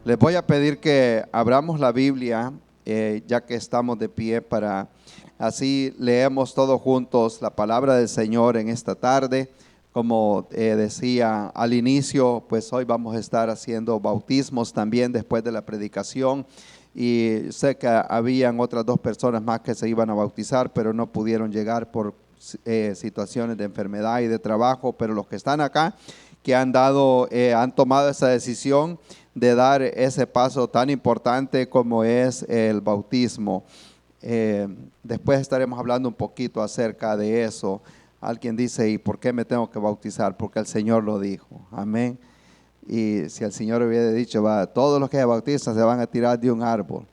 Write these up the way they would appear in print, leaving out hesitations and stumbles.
Les voy a pedir que abramos la Biblia, ya que estamos de pie, para así leemos todos juntos la palabra del Señor en esta tarde. Como decía al inicio, pues hoy vamos a estar haciendo bautismos también después de la predicación. Y sé que habían otras 2 personas más que se iban a bautizar, pero no pudieron llegar por situaciones de enfermedad y de trabajo. Pero los que están acá, que han tomado esa decisión de dar ese paso tan importante como es el bautismo. Después estaremos hablando un poquito acerca de eso. Alguien dice, ¿y por qué me tengo que bautizar? Porque el Señor lo dijo. Amén. Y si el Señor hubiera dicho, todos los que se bautizan se van a tirar de un árbol.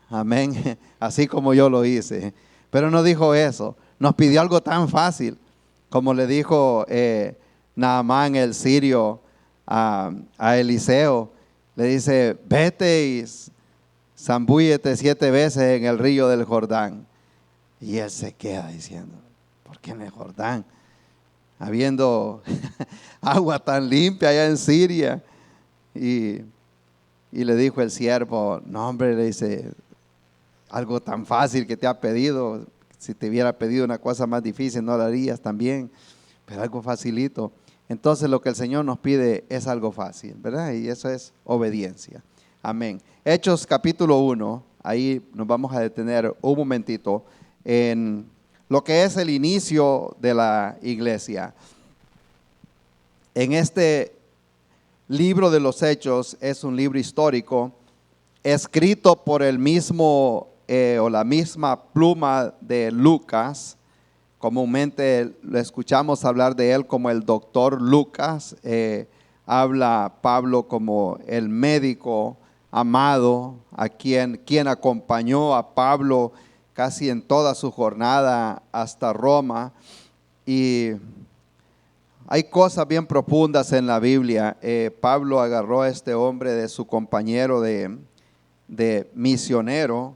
Amén. Así como yo lo hice. Pero no dijo eso. Nos pidió algo tan fácil como le dijo Naamán el sirio a Eliseo. Le dice, vete y zambúllete 7 veces en el río del Jordán. Y él se queda diciendo, ¿por qué en el Jordán? Habiendo agua tan limpia allá en Siria. Y le dijo el siervo, no hombre, le dice, algo tan fácil que te ha pedido. Si te hubiera pedido una cosa más difícil no lo harías también, pero algo facilito. Entonces lo que el Señor nos pide es algo fácil, ¿verdad? Y eso es obediencia. Amén. Hechos capítulo 1, ahí nos vamos a detener un momentito en lo que es el inicio de la iglesia. En este libro de los Hechos es un libro histórico escrito por el mismo o la misma pluma de Lucas. Comúnmente lo escuchamos hablar de él como el doctor Lucas. Habla Pablo como el médico amado, a quien acompañó a Pablo casi en toda su jornada hasta Roma. Y hay cosas bien profundas en la Biblia. Pablo agarró a este hombre de su compañero de misionero,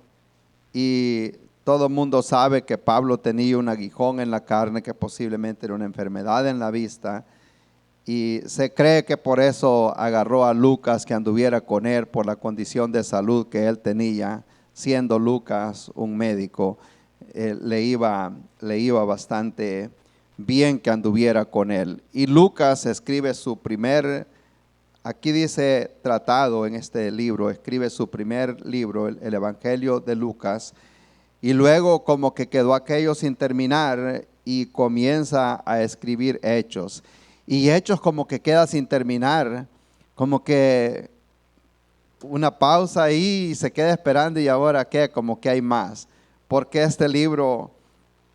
y todo el mundo sabe que Pablo tenía un aguijón en la carne, que posiblemente era una enfermedad en la vista, y se cree que por eso agarró a Lucas que anduviera con él por la condición de salud que él tenía. Siendo Lucas un médico, le iba bastante bien que anduviera con él. Y Lucas escribe su primer, aquí dice tratado en este libro, escribe su primer libro, el Evangelio de Lucas. Y luego como que quedó aquello sin terminar y comienza a escribir Hechos. Y Hechos como que queda sin terminar, como que una pausa ahí y se queda esperando, y ahora qué, como que hay más. Porque este libro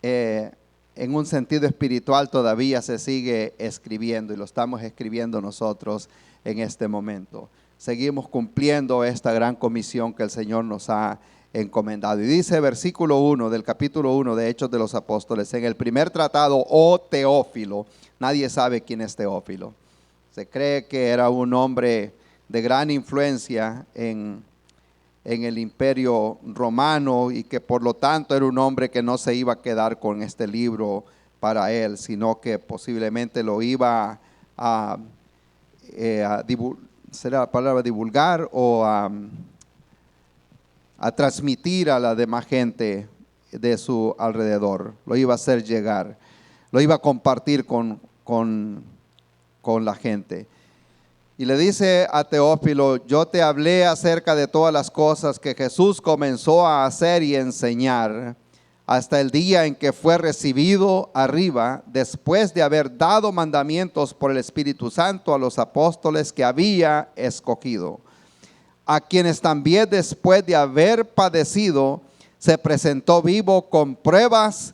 en un sentido espiritual todavía se sigue escribiendo, y lo estamos escribiendo nosotros en este momento. Seguimos cumpliendo esta gran comisión que el Señor nos ha encomendado. Y dice versículo 1 del capítulo 1 de Hechos de los Apóstoles: en el primer tratado, oh Teófilo. Nadie sabe quién es Teófilo. Se cree que era un hombre de gran influencia en el imperio romano, y que por lo tanto era un hombre que no se iba a quedar con este libro para él, sino que posiblemente lo iba ¿será la palabra divulgar o a transmitir a la demás gente de su alrededor? Lo iba a hacer llegar, lo iba a compartir con la gente. Y le dice a Teófilo: yo te hablé acerca de todas las cosas que Jesús comenzó a hacer y enseñar hasta el día en que fue recibido arriba, después de haber dado mandamientos por el Espíritu Santo a los apóstoles que había escogido, a quienes también después de haber padecido se presentó vivo con pruebas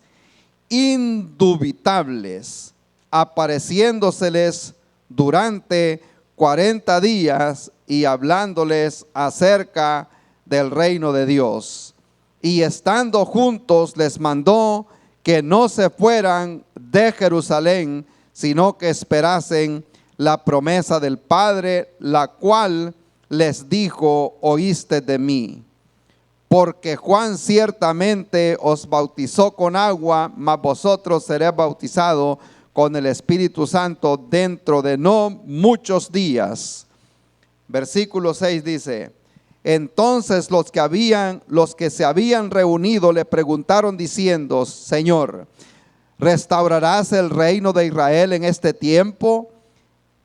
indubitables, apareciéndoseles durante 40 días y hablándoles acerca del reino de Dios. Y estando juntos les mandó que no se fueran de Jerusalén, sino que esperasen la promesa del Padre, la cual les dijo: oíste de mí. Porque Juan ciertamente os bautizó con agua, mas vosotros seréis bautizados con el Espíritu Santo dentro de no muchos días. Versículo 6 dice: entonces los que se habían reunido le preguntaron diciendo: Señor, ¿restaurarás el reino de Israel en este tiempo?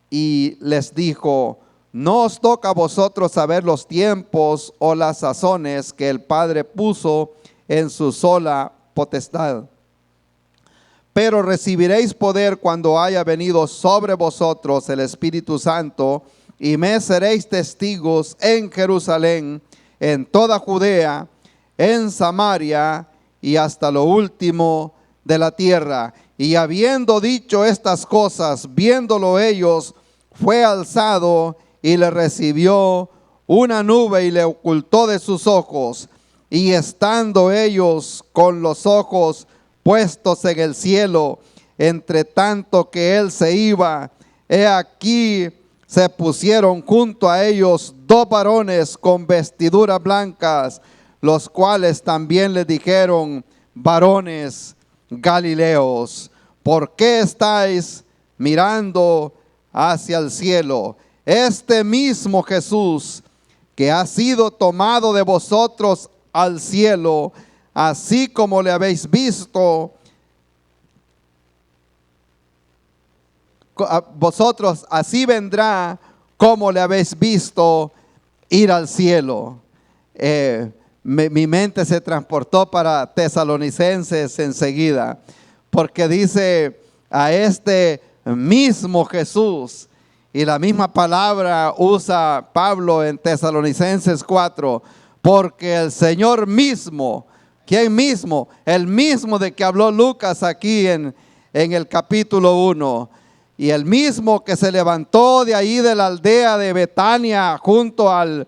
Y les dijo: no os toca a vosotros saber los tiempos o las sazones que el Padre puso en su sola potestad. Pero recibiréis poder cuando haya venido sobre vosotros el Espíritu Santo, y me seréis testigos en Jerusalén, en toda Judea, en Samaria y hasta lo último de la tierra. Y habiendo dicho estas cosas, viéndolo ellos, fue alzado y le recibió una nube y le ocultó de sus ojos. Y estando ellos con los ojos puestos en el cielo, entre tanto que él se iba, he aquí se pusieron junto a ellos dos varones con vestiduras blancas, los cuales también le dijeron: varones Galileos, ¿por qué estáis mirando hacia el cielo? Este mismo Jesús que ha sido tomado de vosotros al cielo, así como le habéis visto, vosotros así vendrá como le habéis visto ir al cielo. Mi mente se transportó para Tesalonicenses enseguida, porque dice: a este mismo Jesús. Y la misma palabra usa Pablo en Tesalonicenses 4, porque el Señor mismo, ¿quién mismo? El mismo de que habló Lucas aquí en el capítulo 1. Y el mismo que se levantó de ahí de la aldea de Betania junto al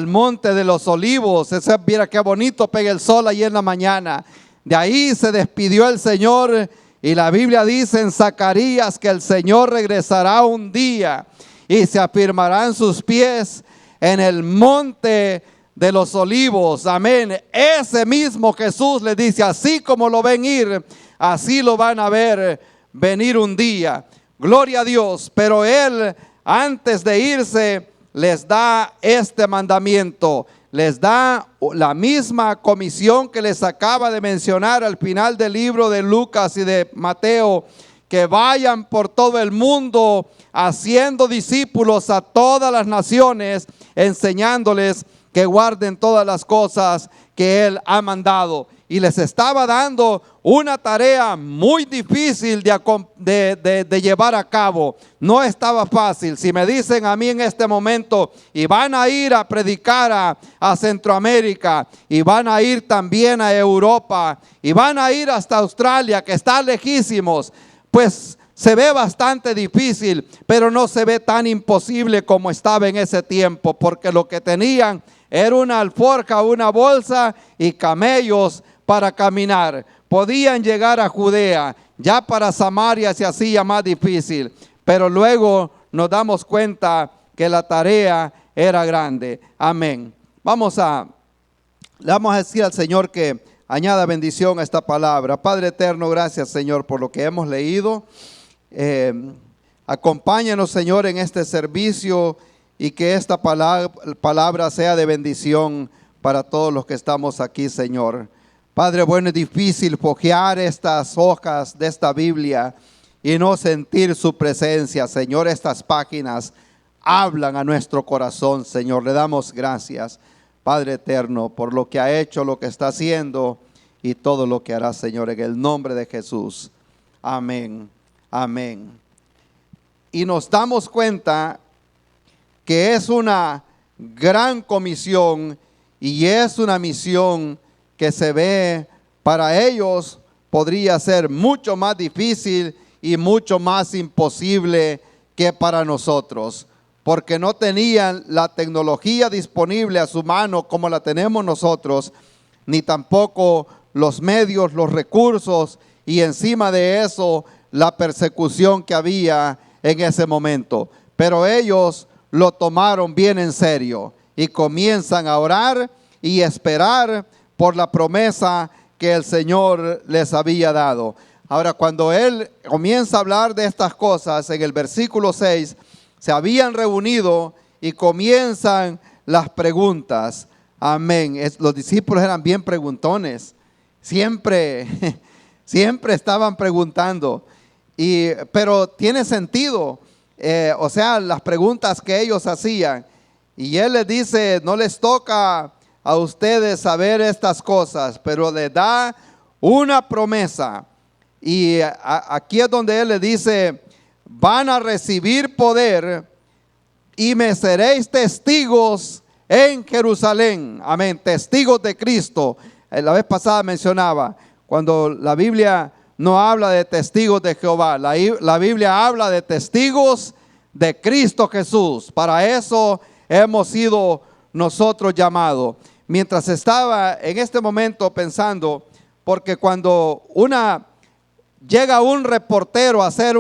monte de los olivos. Ese, mira qué bonito pega el sol ahí en la mañana. De ahí se despidió el Señor. Y la Biblia dice en Zacarías que el Señor regresará un día y se afirmarán sus pies en el monte de los olivos. Amén. Ese mismo Jesús le dice: así como lo ven ir, así lo van a ver venir un día. Gloria a Dios. Pero Él, antes de irse, les da este mandamiento. Les da la misma comisión que les acaba de mencionar al final del libro de Lucas y de Mateo: que vayan por todo el mundo haciendo discípulos a todas las naciones, enseñándoles que guarden todas las cosas que Él ha mandado. Y les estaba dando una tarea muy difícil de llevar a cabo. No estaba fácil. Si me dicen a mí en este momento: y van a ir a predicar a Centroamérica, y van a ir también a Europa, y van a ir hasta Australia, que está lejísimos, pues se ve bastante difícil, pero no se ve tan imposible como estaba en ese tiempo, porque lo que tenían era una alforja, una bolsa y camellos para caminar. Podían llegar a Judea. Ya para Samaria se hacía más difícil, pero luego nos damos cuenta que la tarea era grande. Amén. Le vamos a decir al Señor que añada bendición a esta palabra. Padre eterno, gracias, Señor, por lo que hemos leído. Acompáñanos, Señor, en este servicio, y que esta palabra sea de bendición para todos los que estamos aquí, Señor. Padre bueno, es difícil hojear estas hojas de esta Biblia y no sentir su presencia, Señor. Estas páginas hablan a nuestro corazón, Señor. Le damos gracias, Padre eterno, por lo que ha hecho, lo que está haciendo y todo lo que hará, Señor, en el nombre de Jesús. Amén, amén. Y nos damos cuenta que es una gran comisión y es una misión que se ve para ellos podría ser mucho más difícil y mucho más imposible que para nosotros, porque no tenían la tecnología disponible a su mano como la tenemos nosotros, ni tampoco los medios, los recursos, y encima de eso la persecución que había en ese momento. Pero ellos lo tomaron bien en serio y comienzan a orar y esperar por la promesa que el Señor les había dado. Ahora, cuando él comienza a hablar de estas cosas, en el versículo 6, se habían reunido y comienzan las preguntas. Amén. Los discípulos eran bien preguntones. Siempre estaban preguntando. Pero tiene sentido. O sea, las preguntas que ellos hacían. Y Él les dice, no les toca a ustedes saber estas cosas, pero les da una promesa. Y aquí es donde Él les dice, van a recibir poder y me seréis testigos en Jerusalén. Amén, testigos de Cristo. La vez pasada mencionaba, cuando la Biblia no habla de testigos de Jehová, la Biblia habla de testigos de Cristo Jesús. Para eso hemos sido nosotros llamados. Mientras estaba en este momento pensando, porque cuando llega un reportero a hacer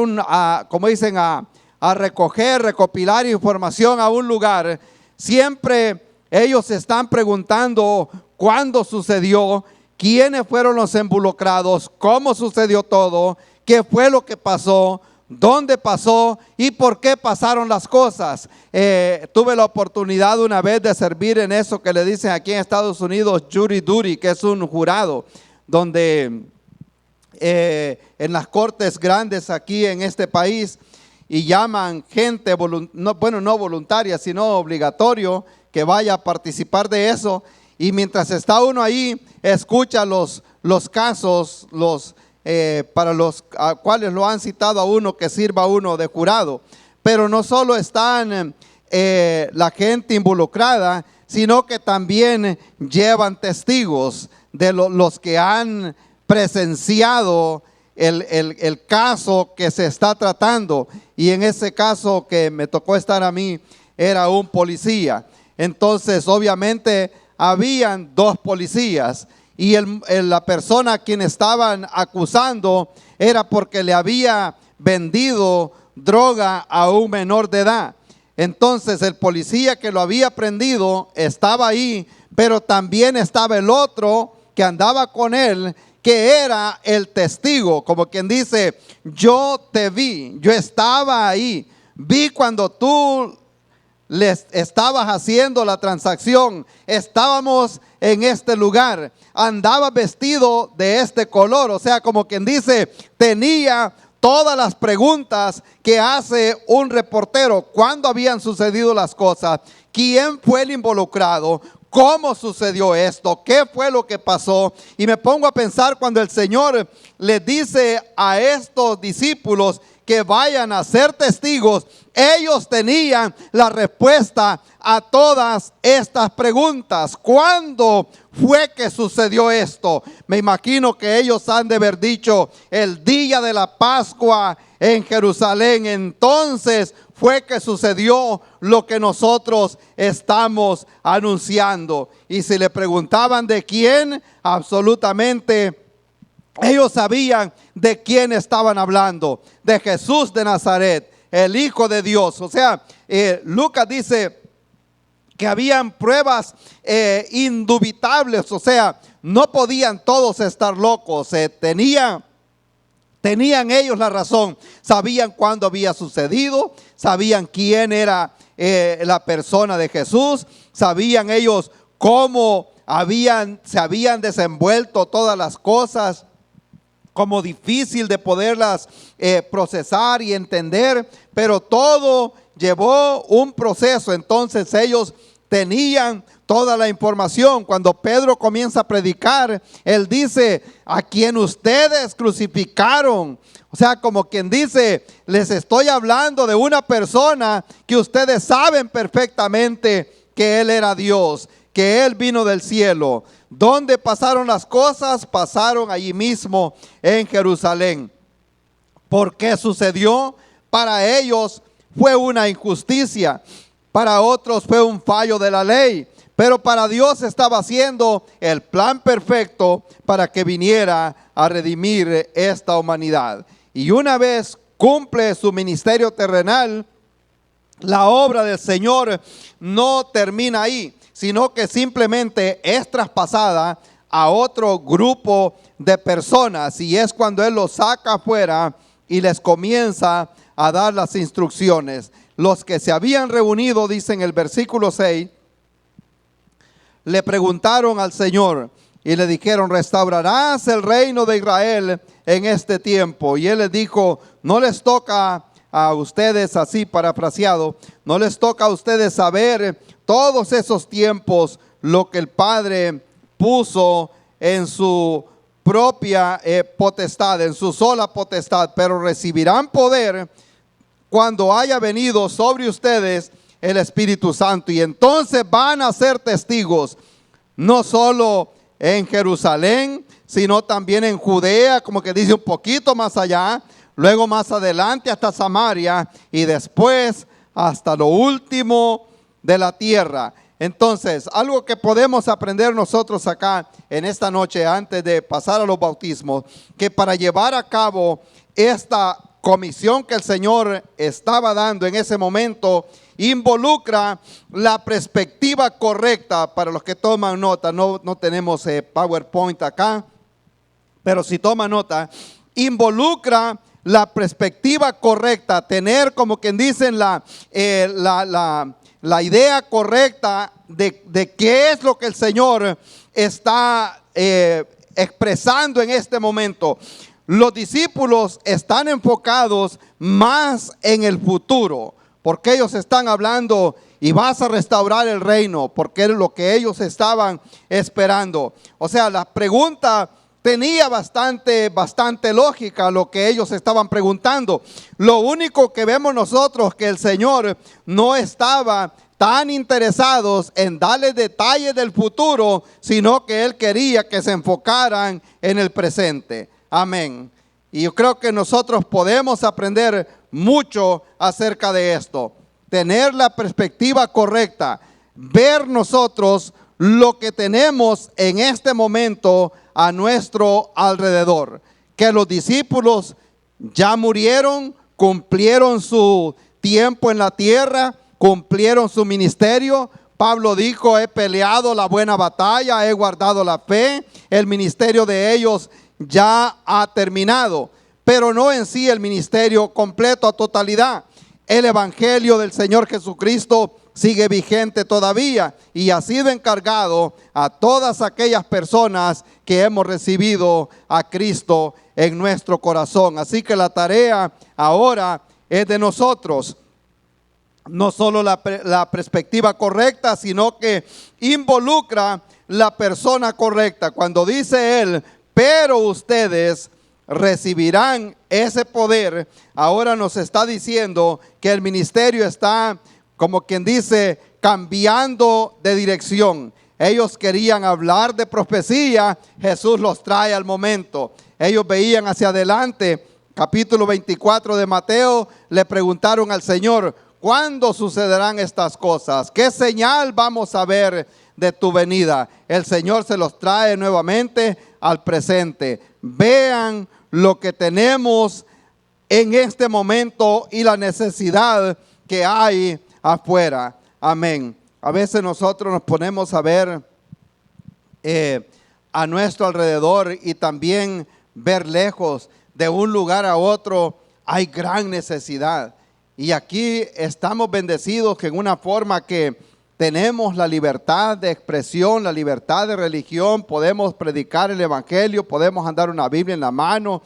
como dicen, a recopilar información a un lugar, siempre ellos están preguntando cuándo sucedió, quiénes fueron los involucrados, cómo sucedió todo, qué fue lo que pasó, dónde pasó y por qué pasaron las cosas. Tuve la oportunidad una vez de servir en eso que le dicen aquí en Estados Unidos jury duty, que es un jurado donde en las cortes grandes aquí en este país, y llaman gente, no voluntaria, sino obligatorio, que vaya a participar de eso. Y mientras está uno ahí, escucha los casos, para los a cuales lo han citado a uno, que sirva a uno de jurado. Pero no solo están la gente involucrada, sino que también llevan testigos de los que han presenciado el caso que se está tratando. Y en ese caso que me tocó estar a mí, era un policía. Entonces obviamente habían dos policías, y la persona a quien estaban acusando era porque le había vendido droga a un menor de edad. Entonces el policía que lo había prendido estaba ahí, pero también estaba el otro que andaba con él, que era el testigo, como quien dice, yo te vi, yo estaba ahí, vi cuando tú les estabas haciendo la transacción, estábamos en este lugar, andaba vestido de este color. O sea, como quien dice, tenía todas las preguntas que hace un reportero. ¿Cuándo habían sucedido las cosas? ¿Quién fue el involucrado? ¿Cómo sucedió esto? ¿Qué fue lo que pasó? Y me pongo a pensar cuando el Señor les dice a estos discípulos que vayan a ser testigos, ellos tenían la respuesta a todas estas preguntas. ¿Cuándo fue que sucedió esto? Me imagino que ellos han de haber dicho el día de la Pascua en Jerusalén. Entonces fue que sucedió lo que nosotros estamos anunciando. Y si le preguntaban de quién, absolutamente ellos sabían de quién estaban hablando, de Jesús de Nazaret, el Hijo de Dios. O sea, Lucas dice que habían pruebas indubitables, o sea, no podían todos estar locos, tenían ellos la razón, sabían cuándo había sucedido, sabían quién era la persona de Jesús, sabían ellos cómo se habían desenvuelto todas las cosas, como difícil de poderlas procesar y entender, pero todo llevó un proceso. Entonces ellos tenían toda la información. Cuando Pedro comienza a predicar, él dice, a quien ustedes crucificaron. O sea, como quien dice, les estoy hablando de una persona que ustedes saben perfectamente que Él era Dios, que Él vino del cielo. ¿Dónde pasaron las cosas? Pasaron allí mismo en Jerusalén. ¿Por qué sucedió? Para ellos fue una injusticia, para otros fue un fallo de la ley, pero para Dios estaba haciendo el plan perfecto para que viniera a redimir esta humanidad. Y una vez cumple su ministerio terrenal, la obra del Señor no termina ahí, sino que simplemente es traspasada a otro grupo de personas, y es cuando Él los saca afuera y les comienza a dar las instrucciones. los que se habían reunido, dice en el versículo 6, le preguntaron al Señor y le dijeron: ¿restaurarás el reino de Israel en este tiempo? Y él les dijo: no les toca a ustedes, así parafraseado, no les toca a ustedes saber todos esos tiempos lo que el Padre puso en su propia potestad, en su sola potestad, pero recibirán poder cuando haya venido sobre ustedes el Espíritu Santo, y entonces van a ser testigos, no solo en Jerusalén, sino también en Judea, como que dice un poquito más allá, luego más adelante hasta Samaria, y después hasta lo último de la tierra. Entonces, algo que podemos aprender nosotros acá en esta noche, antes de pasar a los bautismos, que para llevar a cabo esta comisión que el Señor estaba dando en ese momento, involucra la perspectiva correcta. Para los que toman nota, no tenemos PowerPoint acá, pero si toman nota, involucra la perspectiva correcta, tener, como quien dicen, la idea correcta de qué es lo que el Señor está expresando en este momento. Los discípulos están enfocados más en el futuro, porque ellos están hablando: y vas a restaurar el reino, porque es lo que ellos estaban esperando. O sea, la pregunta tenía bastante lógica, lo que ellos estaban preguntando. Lo único que vemos nosotros, que el Señor no estaba tan interesados en darles detalles del futuro, sino que Él quería que se enfocaran en el presente. Amén. Y yo creo que nosotros podemos aprender mucho acerca de esto. Tener la perspectiva correcta. Ver nosotros lo que tenemos en este momento a nuestro alrededor. Que los discípulos ya murieron, cumplieron su tiempo en la tierra, cumplieron su ministerio. Pablo dijo: he peleado la buena batalla, he guardado la fe. El ministerio de ellos ya ha terminado, pero no en sí el ministerio completo a totalidad. El evangelio del Señor Jesucristo sigue vigente todavía y ha sido encargado a todas aquellas personas que hemos recibido a Cristo en nuestro corazón. Así que la tarea ahora es de nosotros. No solo la perspectiva correcta, sino que involucra la persona correcta. Cuando dice él: pero ustedes recibirán ese poder, ahora nos está diciendo que el ministerio está, como quien dice, cambiando de dirección. Ellos querían hablar de profecía, Jesús los trae al momento. Ellos veían hacia adelante. Capítulo 24 de Mateo, le preguntaron al Señor: ¿cuándo sucederán estas cosas? ¿Qué señal vamos a ver de tu venida? El Señor se los trae nuevamente al presente. Vean lo que tenemos en este momento y la necesidad que hay afuera. Amén. A veces nosotros nos ponemos a ver a nuestro alrededor y también ver lejos. De un lugar a otro hay gran necesidad. Y aquí estamos bendecidos que en una forma que tenemos la libertad de expresión, la libertad de religión, podemos predicar el evangelio, podemos andar una Biblia en la mano,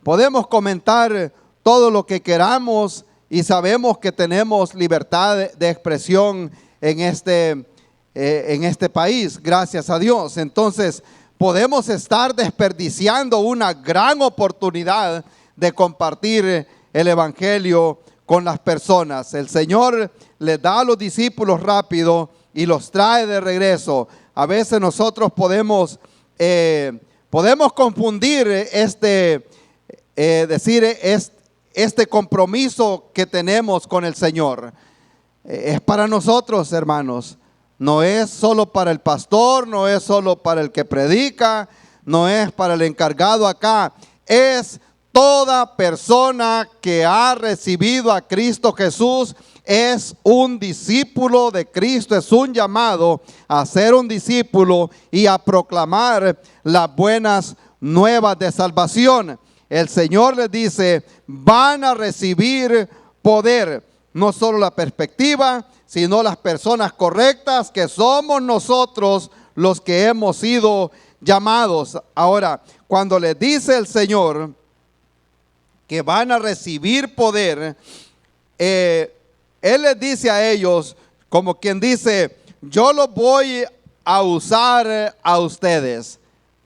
podemos comentar todo lo que queramos y sabemos que tenemos libertad de expresión en este país, gracias a Dios. Entonces podemos estar desperdiciando una gran oportunidad de compartir el evangelio con las personas. El Señor les da a los discípulos rápido y los trae de regreso. A veces nosotros podemos confundir este compromiso que tenemos con el Señor. Es para nosotros, hermanos. No es solo para el pastor, no es solo para el que predica, no es para el encargado acá. Es toda persona que ha recibido a Cristo Jesús es un discípulo de Cristo, es un llamado a ser un discípulo y a proclamar las buenas nuevas de salvación. El Señor les dice: van a recibir poder, no solo la perspectiva, sino las personas correctas, que somos nosotros los que hemos sido llamados. Ahora, cuando les dice el Señor que van a recibir poder, Él les dice a ellos, como quien dice, yo los voy a usar a ustedes,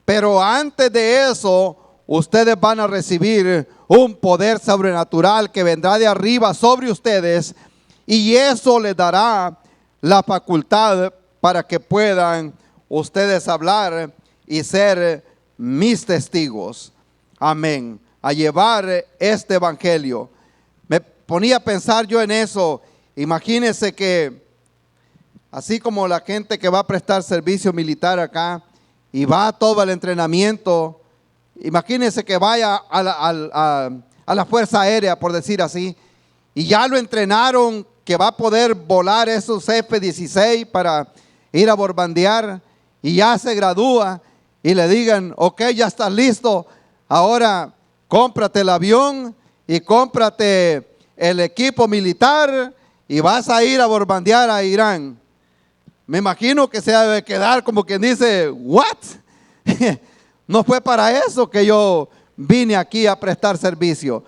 pero antes de eso, ustedes van a recibir un poder sobrenatural que vendrá de arriba sobre ustedes, y eso les dará la facultad para que puedan ustedes hablar y ser mis testigos. Amén. A llevar este evangelio. Me ponía a pensar yo en eso. Imagínense que así como la gente que va a prestar servicio militar acá y va a todo el entrenamiento, imagínense que vaya a la Fuerza Aérea, por decir así, y ya lo entrenaron que va a poder volar esos F-16 para ir a bombardear, y ya se gradúa y le digan, ok, ya estás listo, ahora cómprate el avión y cómprate el equipo militar y vas a ir a bombardear a Irán. Me imagino que se debe quedar como quien dice, ¿what? No fue para eso que yo vine aquí a prestar servicio.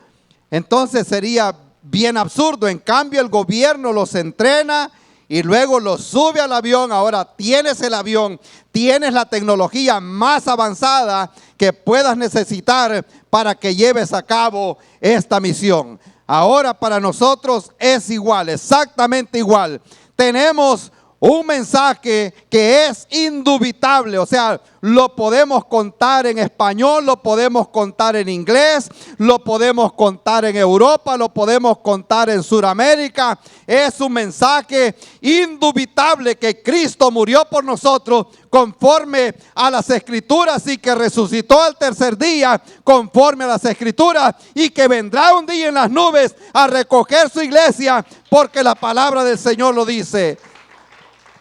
Entonces sería bien absurdo. En cambio, el gobierno los entrena y luego los sube al avión. Ahora tienes el avión, tienes la tecnología más avanzada que puedas necesitar para que lleves a cabo esta misión. Ahora para nosotros es igual, exactamente igual. Tenemos un mensaje que es indubitable, o sea, lo podemos contar en español, lo podemos contar en inglés, lo podemos contar en Europa, lo podemos contar en Sudamérica. Es un mensaje indubitable que Cristo murió por nosotros conforme a las Escrituras y que resucitó al tercer día conforme a las Escrituras y que vendrá un día en las nubes a recoger su iglesia porque la palabra del Señor lo dice.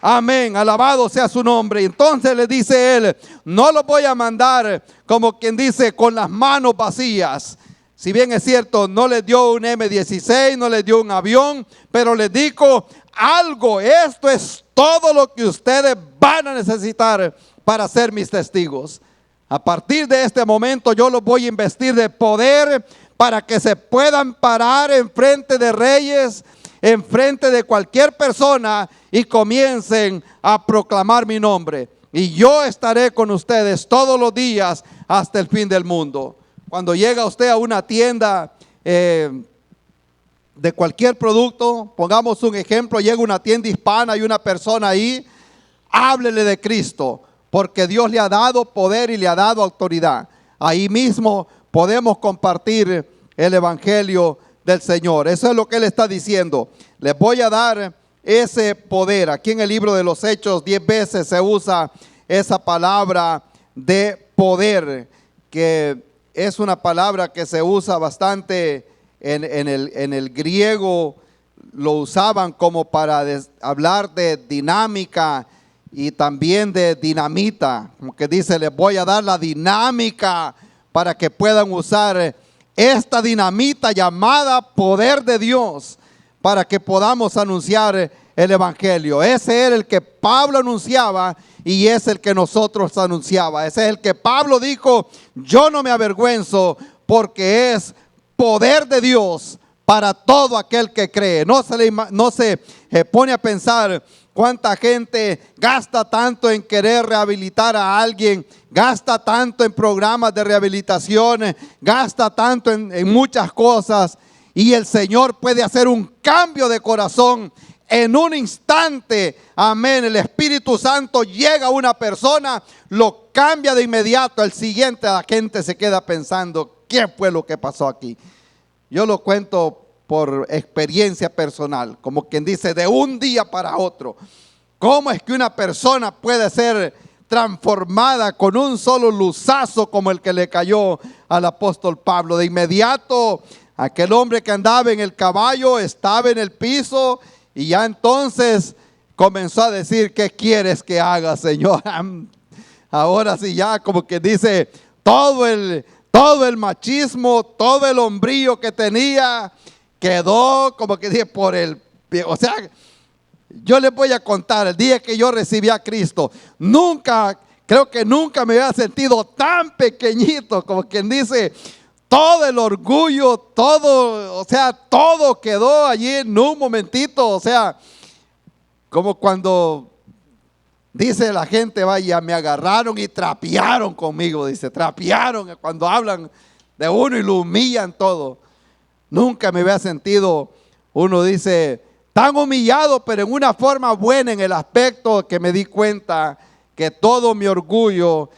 Amén, alabado sea su nombre. Entonces le dice él, no los voy a mandar como quien dice con las manos vacías. Si bien es cierto, no les dio un M-16, no les dio un avión, pero les dijo algo, esto es todo lo que ustedes van a necesitar para ser mis testigos. A partir de este momento yo los voy a investir de poder para que se puedan parar en frente de reyes, en frente de cualquier persona y comiencen a proclamar mi nombre. Y yo estaré con ustedes todos los días hasta el fin del mundo. Cuando llega usted a una tienda de cualquier producto, pongamos un ejemplo, llega una tienda hispana y una persona ahí, háblele de Cristo, porque Dios le ha dado poder y le ha dado autoridad. Ahí mismo podemos compartir el evangelio del Señor. Eso es lo que Él está diciendo. Les voy a dar ese poder. Aquí en el libro de los Hechos 10 veces se usa esa palabra de poder, que es una palabra que se usa bastante en el griego. Lo usaban como para hablar de dinámica y también de dinamita, como que dice, les voy a dar la dinámica para que puedan usar esta dinamita llamada poder de Dios para que podamos anunciar el evangelio. Ese era el que Pablo anunciaba y es el que nosotros anunciaba. Ese es el que Pablo dijo, yo no me avergüenzo porque es poder de Dios para todo aquel que cree. No se pone a pensar cuánta gente gasta tanto en querer rehabilitar a alguien, gasta tanto en programas de rehabilitación, gasta tanto en muchas cosas, y el Señor puede hacer un cambio de corazón en un instante. Amén. El Espíritu Santo llega a una persona, lo cambia de inmediato. Al siguiente la gente se queda pensando, ¿qué fue lo que pasó aquí? Yo lo cuento por experiencia personal, como quien dice, de un día para otro. ¿Cómo es que una persona puede ser transformada con un solo luzazo como el que le cayó al apóstol Pablo? De inmediato, aquel hombre que andaba en el caballo estaba en el piso y ya entonces comenzó a decir, ¿qué quieres que haga, Señor? Ahora sí, ya como que dice, todo el machismo, todo el hombrío que tenía, quedó como que dije por el pie. O sea, yo les voy a contar el día que yo recibí a Cristo. Creo que nunca me había sentido tan pequeñito, como quien dice, todo el orgullo, todo, o sea, todo quedó allí en un momentito. O sea, como cuando dice la gente, vaya, me agarraron y trapearon conmigo, dice, trapearon cuando hablan de uno y lo humillan todo. Nunca me había sentido, uno dice, tan humillado, pero en una forma buena, en el aspecto que me di cuenta que todo mi orgullo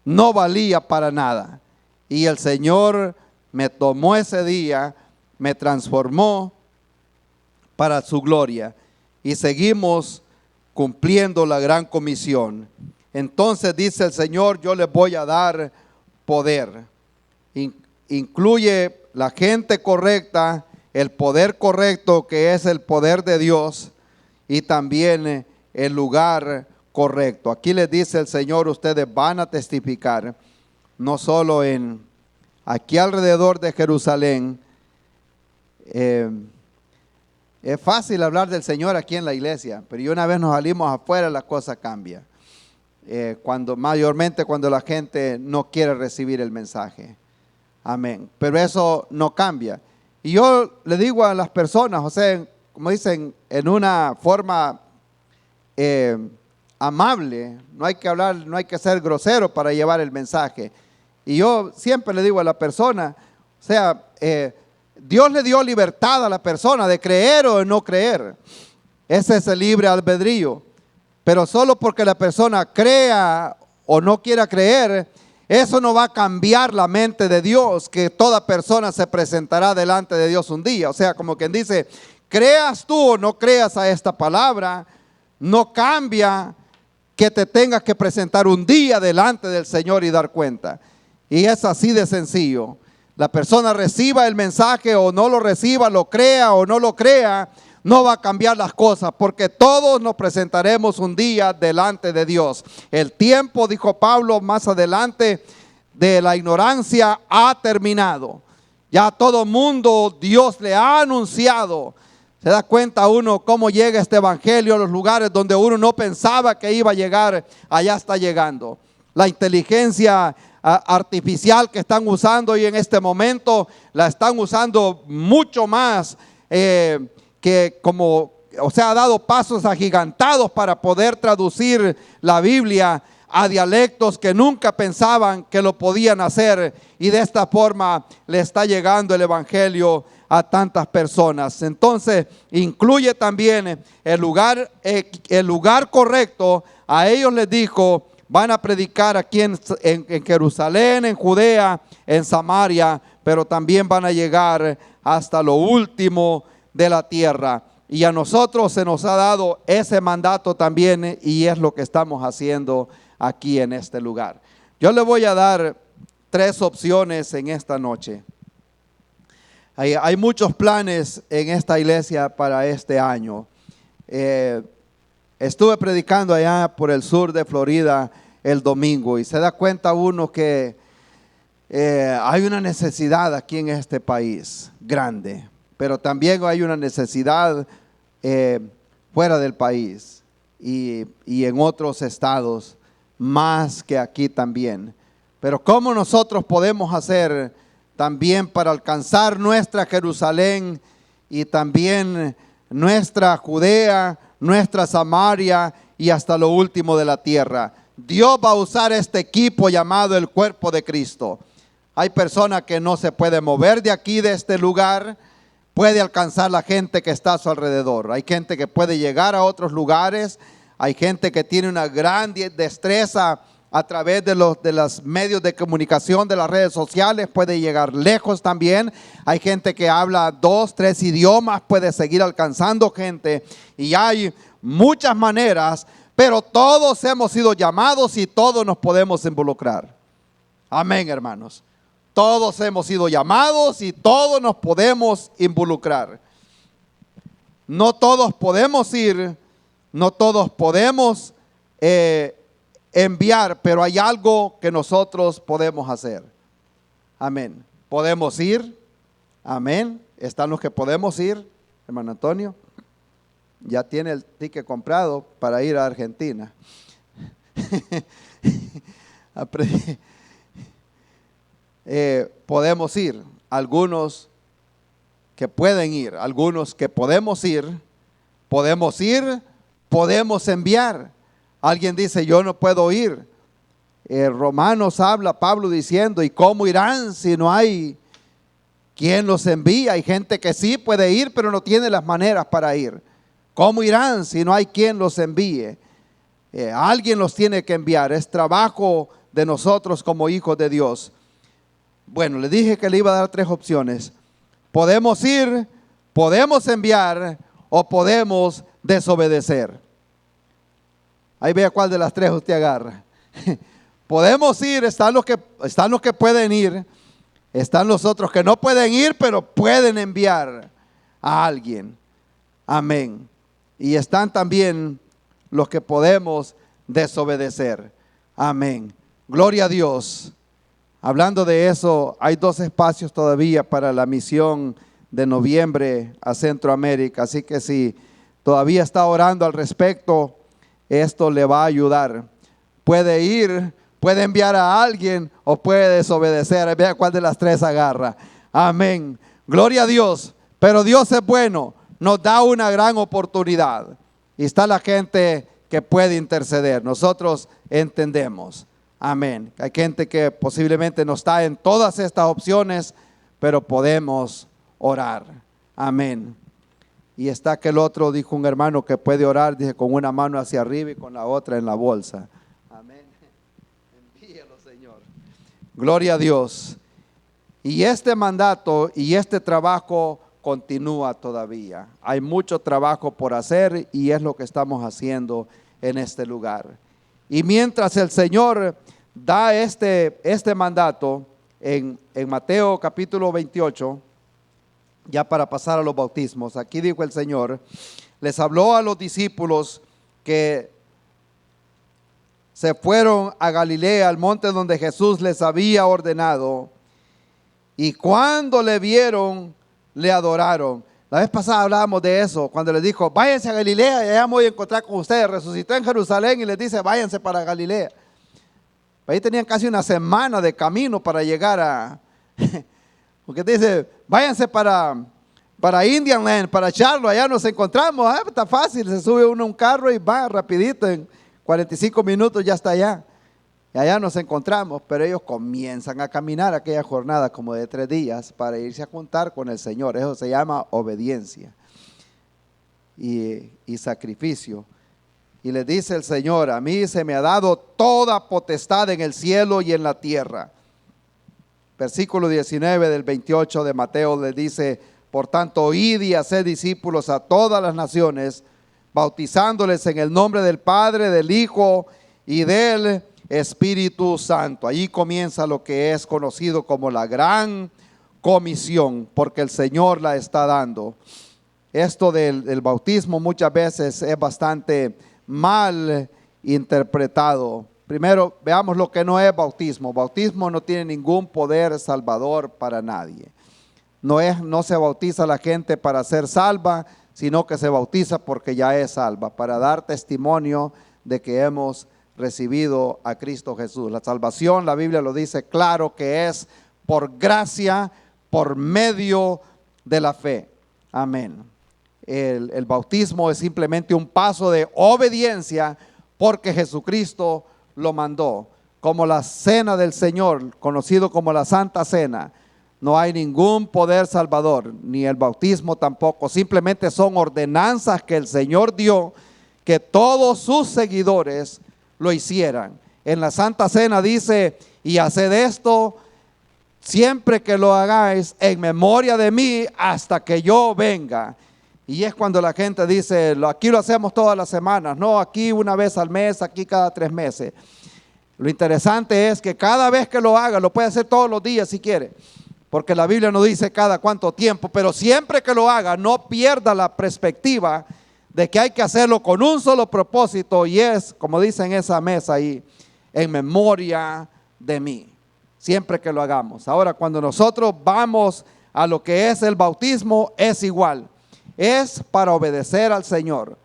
no valía para nada. Y el Señor me tomó ese día, me transformó para su gloria. Y seguimos cumpliendo la gran comisión. Entonces dice el Señor, yo les voy a dar poder. Incluye la gente correcta, el poder correcto que es el poder de Dios, y también el lugar correcto. Aquí les dice el Señor, ustedes van a testificar, no solo aquí alrededor de Jerusalén. Es fácil hablar del Señor aquí en la iglesia, pero una vez nos salimos afuera la cosa cambia. Mayormente cuando la gente no quiere recibir el mensaje. Amén. Pero eso no cambia. Y yo le digo a las personas, o sea, como dicen, en una forma amable, no hay que hablar, no hay que ser grosero para llevar el mensaje. Y yo siempre le digo a la persona, o sea, Dios le dio libertad a la persona de creer o de no creer. Ese es el libre albedrío. Pero solo porque la persona crea o no quiera creer, eso no va a cambiar la mente de Dios, que toda persona se presentará delante de Dios un día. O sea, como quien dice, creas tú o no creas a esta palabra, no cambia que te tengas que presentar un día delante del Señor y dar cuenta. Y es así de sencillo. La persona reciba el mensaje o no lo reciba, lo crea o no lo crea, no va a cambiar las cosas, porque todos nos presentaremos un día delante de Dios. El tiempo, dijo Pablo más adelante, de la ignorancia ha terminado. Ya todo mundo Dios le ha anunciado. Se da cuenta uno cómo llega este evangelio a los lugares donde uno no pensaba que iba a llegar, allá está llegando. La inteligencia artificial que están usando hoy en este momento, la están usando mucho más ha dado pasos agigantados para poder traducir la Biblia a dialectos que nunca pensaban que lo podían hacer, y de esta forma le está llegando el evangelio a tantas personas. Entonces incluye también el lugar correcto. A ellos les dijo, van a predicar aquí en Jerusalén, en Judea, en Samaria, pero también van a llegar hasta lo último de la tierra. Y a nosotros se nos ha dado ese mandato también, y es lo que estamos haciendo aquí en este lugar. Yo le voy a dar 3 opciones en esta noche. Hay muchos planes en esta iglesia para este año. Estuve predicando allá por el sur de Florida el domingo, y se da cuenta uno que hay una necesidad aquí en este país grande, pero también hay una necesidad fuera del país y en otros estados, más que aquí también. Pero ¿cómo nosotros podemos hacer también para alcanzar nuestra Jerusalén y también nuestra Judea, nuestra Samaria y hasta lo último de la tierra? Dios va a usar este equipo llamado el cuerpo de Cristo. Hay personas que no se pueden mover de aquí, de este lugar. Puede alcanzar la gente que está a su alrededor. Hay gente que puede llegar a otros lugares. Hay gente que tiene una gran destreza a través de los medios de comunicación, de las redes sociales. Puede llegar lejos también. Hay gente que habla 2, 3 idiomas. Puede seguir alcanzando gente. Y hay muchas maneras, pero todos hemos sido llamados y todos nos podemos involucrar. Amén, hermanos. Todos hemos sido llamados y todos nos podemos involucrar. No todos podemos ir, no todos podemos enviar, pero hay algo que nosotros podemos hacer. Amén. Podemos ir. Amén. están los que podemos ir, hermano Antonio, ya tiene el ticket comprado para ir a Argentina. Podemos ir, algunos que pueden ir, algunos que podemos ir, podemos enviar. Alguien dice, yo no puedo ir. Romanos habla, Pablo diciendo, ¿y cómo irán si no hay quien los envía? Hay gente que sí puede ir, pero no tiene las maneras para ir. ¿Cómo irán si no hay quien los envíe? Alguien los tiene que enviar. Es trabajo de nosotros como hijos de Dios. Bueno, le dije que le iba a dar 3 opciones. Podemos ir, podemos enviar o podemos desobedecer. Ahí vea cuál de las 3 usted agarra. Podemos ir, están los que pueden ir, están los otros que no pueden ir, pero pueden enviar a alguien. Amén. Y están también los que podemos desobedecer. Amén. Gloria a Dios. Hablando de eso, hay 2 espacios todavía para la misión de noviembre a Centroamérica. Así que si todavía está orando al respecto, esto le va a ayudar. Puede ir, puede enviar a alguien o puede desobedecer. Vea cuál de las 3 agarra. Amén. Gloria a Dios. Pero Dios es bueno. Nos da una gran oportunidad. Y está la gente que puede interceder. Nosotros entendemos. Amén. Hay gente que posiblemente no está en todas estas opciones, pero podemos orar. Amén. Y está aquel otro, dijo un hermano, que puede orar, dice, con una mano hacia arriba y con la otra en la bolsa. Amén. Envíelo, Señor. Gloria a Dios. Y este mandato y este trabajo continúa todavía. Hay mucho trabajo por hacer y es lo que estamos haciendo en este lugar. Y mientras el Señor da este mandato en Mateo capítulo 28, ya para pasar a los bautismos, aquí dijo el Señor, les habló a los discípulos que se fueron a Galilea, al monte donde Jesús les había ordenado, y cuando le vieron, le adoraron. La vez pasada hablábamos de eso, cuando les dijo, váyanse a Galilea y allá me voy a encontrar con ustedes. Resucitó en Jerusalén y les dice, váyanse para Galilea. Ahí tenían casi una semana de camino para llegar a... Porque dice, váyanse para Indian Land, para Charlotte, allá nos encontramos. Está fácil, se sube uno a un carro y va rapidito, en 45 minutos ya está allá. Y allá nos encontramos, pero ellos comienzan a caminar aquella jornada como de 3 días para irse a juntar con el Señor. Eso se llama obediencia y sacrificio. Y les dice el Señor, a mí se me ha dado toda potestad en el cielo y en la tierra. Versículo 19 del 28 de Mateo le dice, por tanto, id y haced discípulos a todas las naciones, bautizándoles en el nombre del Padre, del Hijo y del Espíritu Santo. Allí comienza lo que es conocido como la gran comisión, porque el Señor la está dando. Esto del bautismo muchas veces es bastante mal interpretado. Primero, veamos lo que no es bautismo. Bautismo no tiene ningún poder salvador para nadie. No se bautiza la gente para ser salva, sino que se bautiza porque ya es salva, para dar testimonio de que hemos recibido a Cristo Jesús. La salvación, la Biblia lo dice claro, que es por gracia, por medio de la fe. Amén. El bautismo es simplemente un paso de obediencia porque Jesucristo lo mandó. Como la cena del Señor, conocido como la Santa Cena, no hay ningún poder salvador, ni el bautismo tampoco. Simplemente son ordenanzas que el Señor dio, que todos sus seguidores lo hicieran. En la Santa Cena dice, y haced esto siempre que lo hagáis en memoria de mí hasta que yo venga. Y es cuando la gente dice, aquí lo hacemos todas las semanas, no, aquí una vez al mes, aquí cada 3 meses. Lo interesante es que cada vez que lo haga, lo puede hacer todos los días si quiere, porque la Biblia no dice cada cuánto tiempo, pero siempre que lo haga, no pierda la perspectiva de que hay que hacerlo con un solo propósito, y es, como dice en esa mesa ahí, en memoria de mí, siempre que lo hagamos. Ahora, cuando nosotros vamos a lo que es el bautismo es igual. Es para obedecer al Señor,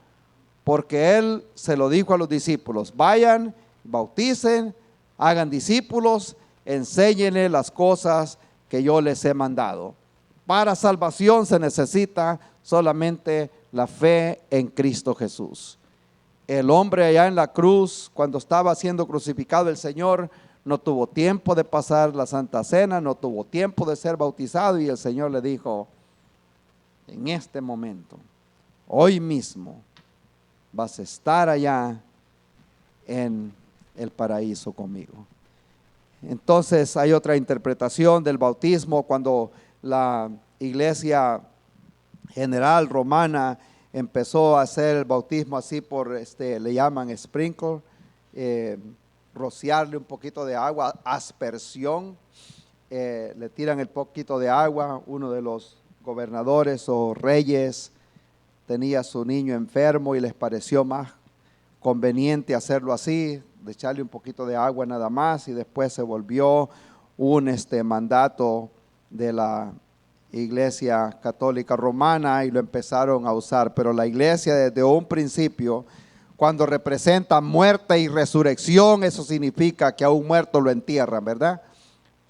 porque Él se lo dijo a los discípulos: vayan, bauticen, hagan discípulos, enséñenles las cosas que yo les he mandado. Para salvación se necesita solamente la fe en Cristo Jesús. El hombre allá en la cruz, cuando estaba siendo crucificado el Señor, no tuvo tiempo de pasar la Santa Cena, no tuvo tiempo de ser bautizado, y el Señor le dijo: en este momento, hoy mismo, vas a estar allá en el paraíso conmigo. Entonces hay otra interpretación del bautismo. Cuando la iglesia general romana empezó a hacer el bautismo así por, le llaman sprinkle, rociarle un poquito de agua, aspersión, le tiran el poquito de agua. Uno de los gobernadores o reyes tenía a su niño enfermo y les pareció más conveniente hacerlo así, de echarle un poquito de agua nada más, y después se volvió un mandato de la Iglesia Católica Romana y lo empezaron a usar. Pero la iglesia desde un principio, cuando representa muerte y resurrección, eso significa que a un muerto lo entierran, ¿verdad?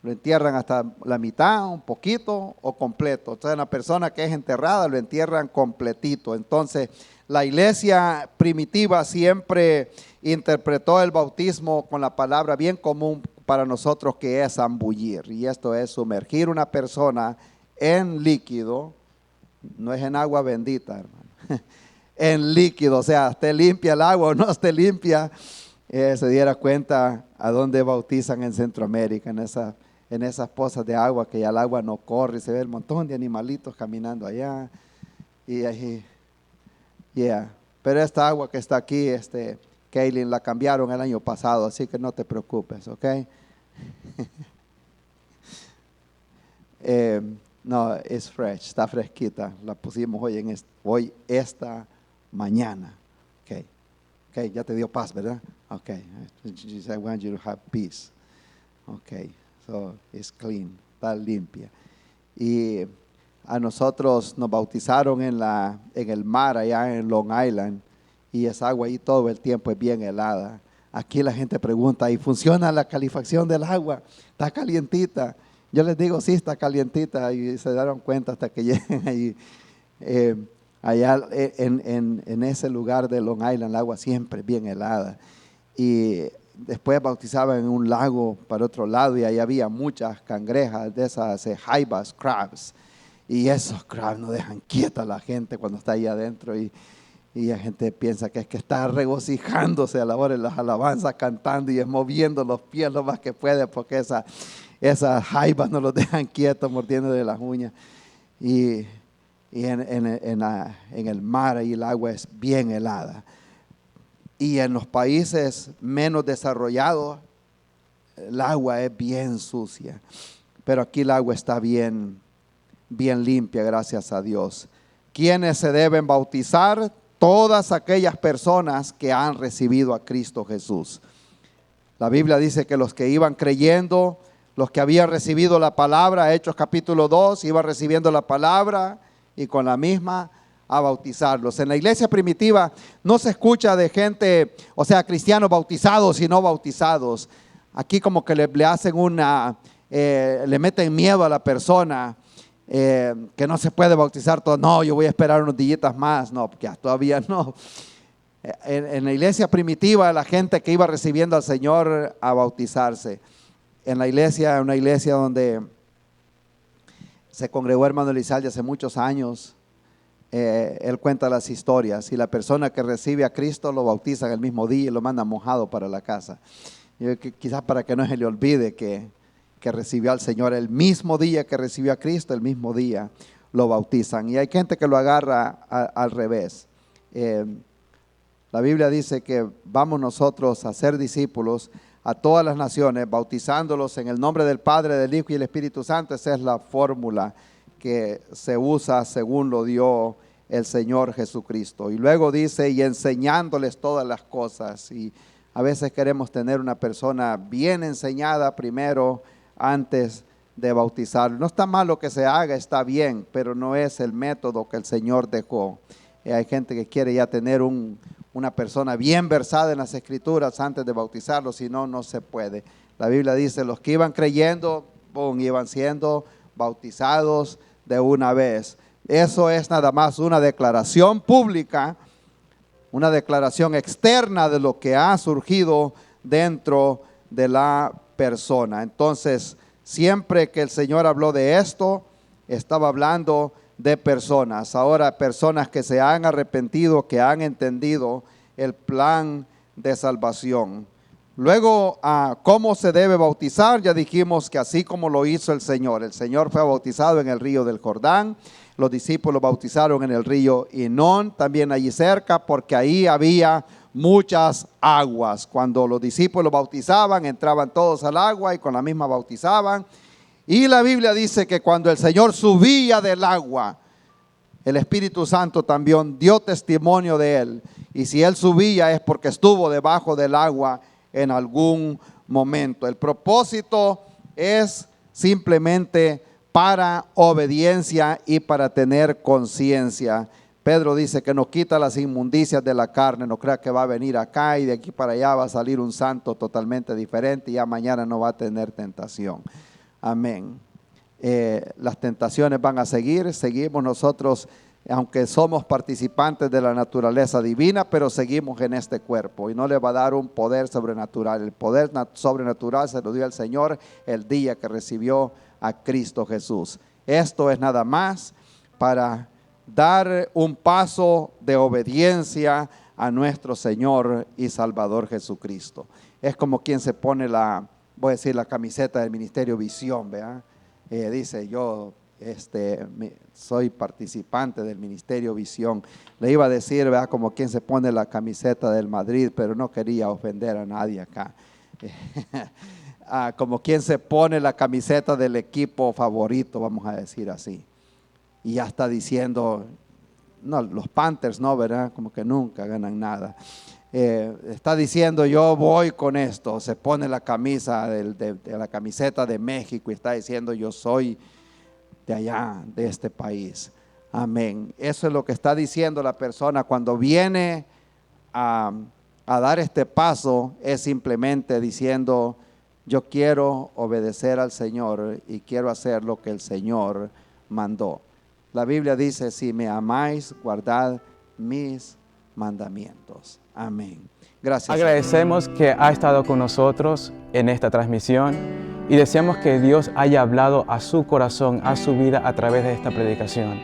Lo entierran hasta la mitad, un poquito o completo. Entonces, una persona que es enterrada lo entierran completito. Entonces, la iglesia primitiva siempre interpretó el bautismo con la palabra bien común para nosotros, que es zambullir. Y esto es sumergir una persona en líquido, no es en agua bendita, hermano, en líquido. O sea, esté limpia el agua o no esté limpia, se diera cuenta a dónde bautizan en Centroamérica, en esas pozas de agua que ya el agua no corre, y se ve el montón de animalitos caminando allá. Y ahí, pero esta agua que está aquí, Kaylin, la cambiaron el año pasado, así que no te preocupes, ¿ok? No, es fresh, está fresquita. La pusimos hoy esta mañana. Okay, ya te dio paz, ¿verdad? Okay, I want you to have peace. Okay, so it's clean, está limpia. Y a nosotros nos bautizaron en el mar allá en Long Island, y esa agua ahí todo el tiempo es bien helada. Aquí la gente pregunta: ¿y funciona la calefacción del agua? ¿Está calientita? Yo les digo: sí, está calientita, y se dieron cuenta hasta que lleguen ahí. Allá en ese lugar de Long Island, el agua siempre es bien helada. Y después bautizaban en un lago para otro lado, y ahí había muchas cangrejas de esas jaibas, crabs. Y esos crabs no dejan quieta a la gente cuando está ahí adentro. Y la gente piensa que es que está regocijándose a la hora de las alabanzas, cantando, y es moviendo los pies lo más que puede, porque esas jaibas no los dejan quietos, mordiendo de las uñas. Y en el mar ahí el agua es bien helada. Y en los países menos desarrollados el agua es bien sucia, pero aquí el agua está bien limpia, gracias a Dios. ¿Quiénes se deben bautizar? Todas aquellas personas que han recibido a Cristo Jesús. La Biblia dice que los que iban creyendo, los que habían recibido la palabra, Hechos capítulo 2, iban recibiendo la palabra y con la misma a bautizarlos. En la iglesia primitiva no se escucha de gente, o sea, cristianos bautizados y no bautizados. Aquí como que le hacen le meten miedo a la persona, que no se puede bautizar todo. No, yo voy a esperar unos días más. No, porque todavía no. En la iglesia primitiva, la gente que iba recibiendo al Señor a bautizarse. En una iglesia donde se congregó hermano Elizalde hace muchos años, él cuenta las historias, y la persona que recibe a Cristo lo bautizan el mismo día y lo mandan mojado para la casa. Quizás para que no se le olvide que recibió al Señor el mismo día que recibió a Cristo, el mismo día lo bautizan. Y hay gente que lo agarra al revés. La Biblia dice que vamos nosotros a ser discípulos a todas las naciones, bautizándolos en el nombre del Padre, del Hijo y del Espíritu Santo. Esa es la fórmula que se usa según lo dio el Señor Jesucristo. Y luego dice: y enseñándoles todas las cosas. Y a veces queremos tener una persona bien enseñada primero, antes de bautizarlo. No está mal lo que se haga, está bien, pero no es el método que el Señor dejó. Hay gente que quiere ya tener una persona bien versada en las Escrituras antes de bautizarlo, si no, no se puede. La Biblia dice, los que iban creyendo, iban siendo bautizados de una vez. Eso es nada más una declaración pública, una declaración externa de lo que ha surgido dentro de la persona. Entonces, siempre que el Señor habló de esto, estaba hablando de personas. Ahora, personas que se han arrepentido, que han entendido el plan de salvación. Luego, ¿cómo se debe bautizar? Ya dijimos que así como lo hizo el Señor fue bautizado en el río del Jordán. Los discípulos bautizaron en el río Hinón, también allí cerca, porque ahí había muchas aguas. Cuando los discípulos bautizaban, entraban todos al agua y con la misma bautizaban. Y la Biblia dice que cuando el Señor subía del agua, el Espíritu Santo también dio testimonio de él. Y si él subía es porque estuvo debajo del agua en algún momento. El propósito es simplemente para obediencia y para tener conciencia. Pedro dice que nos quita las inmundicias de la carne. No crea que va a venir acá y de aquí para allá va a salir un santo totalmente diferente y ya mañana no va a tener tentación. Amén. Las tentaciones van a seguimos nosotros, aunque somos participantes de la naturaleza divina, pero seguimos en este cuerpo y no le va a dar un poder sobrenatural. El poder sobrenatural se lo dio el Señor el día que recibió a Cristo Jesús. Esto es nada más para dar un paso de obediencia a nuestro Señor y Salvador Jesucristo. Es como quien se pone la camiseta del Ministerio Visión, ¿verdad? Dice, yo soy participante del Ministerio Visión. Le iba a decir, ¿verdad? Como quien se pone la camiseta del Madrid, pero no quería ofender a nadie acá. Como quien se pone la camiseta del equipo favorito, vamos a decir así. Y ya está diciendo, no, los Panthers no, ¿verdad? Como que nunca ganan nada. Está diciendo, yo voy con esto. Se pone la camisa de la camiseta de México y está diciendo, yo soy de allá, de este país. Amén. Eso es lo que está diciendo la persona cuando viene a dar este paso. Es simplemente diciendo, yo quiero obedecer al Señor y quiero hacer lo que el Señor mandó. La Biblia dice, si me amáis, guardad mis mandamientos. Amén. Gracias. Agradecemos que ha estado con nosotros en esta transmisión y deseamos que Dios haya hablado a su corazón, a su vida a través de esta predicación.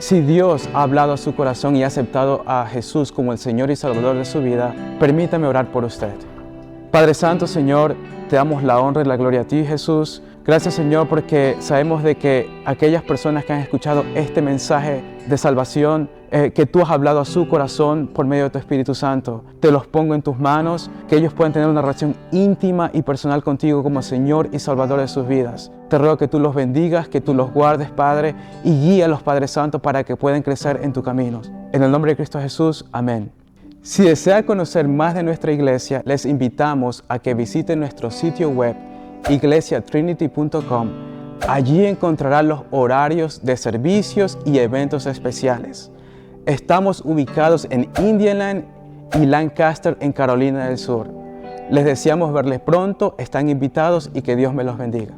Si Dios ha hablado a su corazón y ha aceptado a Jesús como el Señor y Salvador de su vida, permítame orar por usted. Padre Santo, Señor, te damos la honra y la gloria a ti, Jesús. Gracias, Señor, porque sabemos de que aquellas personas que han escuchado este mensaje de salvación, que tú has hablado a su corazón por medio de tu Espíritu Santo, te los pongo en tus manos, que ellos puedan tener una relación íntima y personal contigo como Señor y Salvador de sus vidas. Te ruego que tú los bendigas, que tú los guardes, Padre, y guíalos, Padre Santo, para que puedan crecer en tu camino. En el nombre de Cristo Jesús, amén. Si desea conocer más de nuestra iglesia, les invitamos a que visiten nuestro sitio web iglesiatrinity.com. Allí encontrarán los horarios de servicios y eventos especiales. Estamos ubicados en Indiana y Lancaster, en Carolina del Sur. Les deseamos verles pronto, están invitados y que Dios me los bendiga.